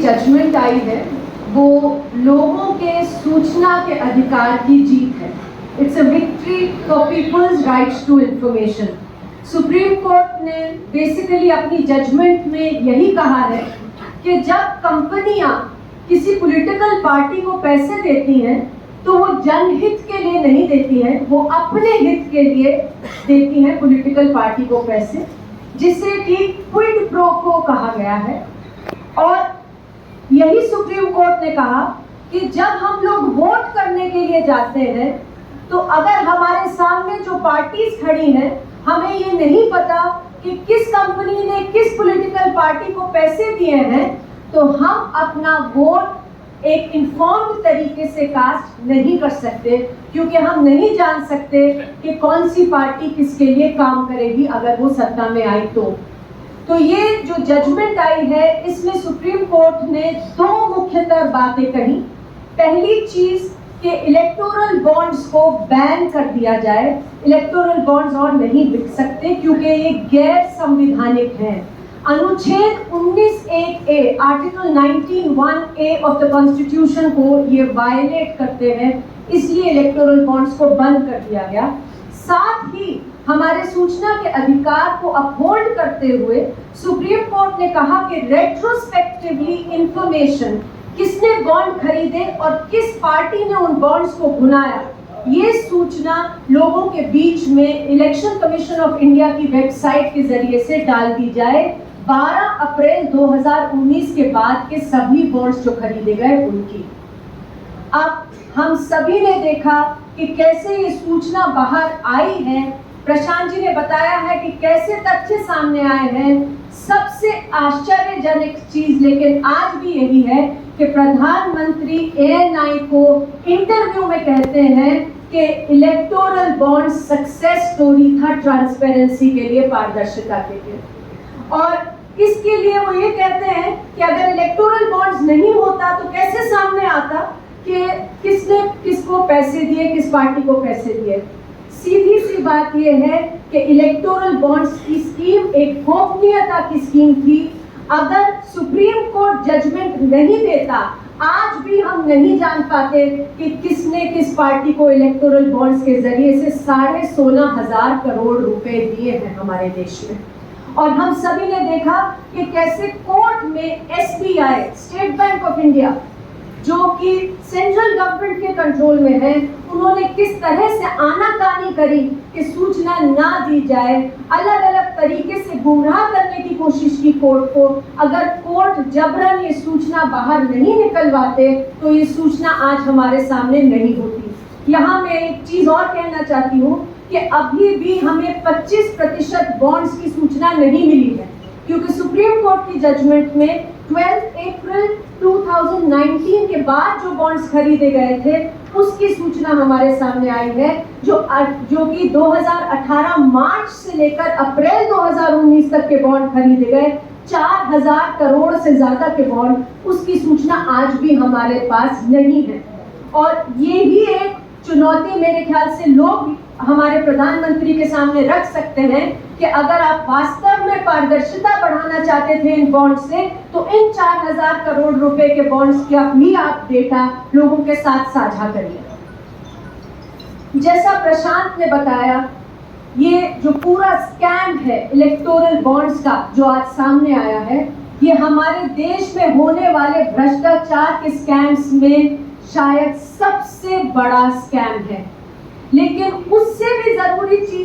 Judgement आई है वो लोगों के सूचना के अधिकार की जीत है। It's a victory for people's rights to information. Supreme Court ने बेसिकली अपनी जजमेंट में यही कहा है कि जब कंपनियां किसी पॉलिटिकल पार्टी को पैसे देती हैं तो वो जनहित के लिए नहीं देती हैं, वो अपने हित के लिए देती हैं पॉलिटिकल पार्टी को पैसे, जिसे कि क्विड प्रो क्वो कहा गया है। और यही सुप्रीम कोर्ट ने कहा कि जब हम लोग वोट करने के लिए जाते हैं तो अगर हमारे सामने जो पार्टीज खड़ी हैं, हमें ये नहीं पता कि किस कंपनी ने किस पॉलिटिकल पार्टी को पैसे दिए हैं, तो हम अपना वोट एक इन्फॉर्म्ड तरीके से कास्ट नहीं कर सकते, क्योंकि हम नहीं जान सकते कि कौन सी पार्टी किसके लिए काम करेगी अगर वो सत्ता में आई तो ये जो जजमेंट आई है इसमें सुप्रीम कोर्ट ने दो मुख्यतर बातें कही। पहली चीज कि इलेक्टोरल बॉन्ड्स को बैन कर दिया जाए। इलेक्टोरल बॉन्ड्स और नहीं बिक सकते क्योंकि ये गैर संवैधानिक हैं। अनुच्छेद 19(1)(a) article 19(1)(a) of the constitution को ये वायलेट करते हैं, इसलिए इलेक्टोरल बॉन्ड्स को बंद कर दिया गया। साथ ही हमारे सूचना के अधिकार को अपहोल्ड करते हुए सुप्रीम कोर्ट ने कहा कि रेट्रोस्पेक्टिवली इंफॉर्मेशन, किसने बॉन्ड खरीदे और किस पार्टी ने उन बॉन्ड्स को भुनाया, ये सूचना लोगों के बीच में इलेक्शन कमीशन ऑफ इंडिया की वेबसाइट के जरिए से डाल दी जाए 12 अप्रैल 2019 के बाद के सभी बॉन्ड्स जो खरीदे गए उनकी। अब हम सभी ने देखा कि कैसे ये सूचना बाहर आई है। प्रशांत जी ने बताया है कि कैसे तथ्य सामने आए हैं। सबसे आश्चर्यजनक चीज लेकिन आज भी यही है कि प्रधानमंत्री ANI को इंटरव्यू में कहते हैं कि इलेक्टोरल बॉन्ड सक्सेस स्टोरी था ट्रांसपेरेंसी के लिए, पारदर्शिता के लिए। और इसके लिए वो ये कहते हैं कि अगर इलेक्टोरल बॉन्ड्स नहीं होता तो कैसे सामने आता कि किसने किसको पैसे दिए, किस पार्टी को पैसे दिए। सीधी सी बात यह है कि इलेक्टोरल बॉन्ड्स की स्कीम एक गोपनीयता की स्कीम थी। अगर सुप्रीम कोर्ट जजमेंट नहीं देता, आज भी हम नहीं जान पाते कि किसने किस पार्टी को इलेक्टोरल बॉन्ड्स के जरिए से 16,500 करोड़ रुपए दिए हैं हमारे देश में। और हम सभी ने देखा कि कैसे कोर्ट में SBI, state bank of India, जो कि सेंट्रल गवर्नमेंट के कंट्रोल में है, उन्होंने किस तरह से आनाकानी करी कि सूचना ना दी जाए, अलग अलग तरीके से गुमराह करने की कोशिश की कोर्ट को। अगर कोर्ट जबरन ये सूचना बाहर नहीं निकलवाते तो ये सूचना आज हमारे सामने नहीं होती। यहाँ मैं एक चीज और कहना चाहती हूँ कि अभी भी हमें 25% बॉन्ड्स की सूचना नहीं मिली है, क्योंकि सुप्रीम कोर्ट की जजमेंट में 12 अप्रैल 2019 के बाद जो बॉन्ड्स खरीदे गए थे उसकी सूचना हमारे सामने आई है, जो कि 2018 मार्च से लेकर अप्रैल 2019 तक के बॉन्ड खरीदे गए 4,000 करोड़ से ज्यादा के बॉन्ड, उसकी सूचना आज भी हमारे पास नहीं है। और ये ही एक चुनौती मेरे ख्याल से लोग हमारे प्रधानमंत्री के सामने रख सकते हैं कि अगर आप वास्तव में पारदर्शिता बढ़ाना चाहते थे इन बॉन्ड से, तो इन 4,000 करोड़ रुपए के बॉन्ड्स का भी आप डेटा लोगों के साथ साझा करिए। जैसा प्रशांत ने बताया, ये जो पूरा स्कैम है इलेक्टोरल बॉन्ड्स का जो आज सामने आया है, ये हमारे देश में होने वाले भ्रष्टाचार के स्कैम्स में शायद सबसे बड़ा स्कैम है। लेकिन उससे भी जरूरी चीज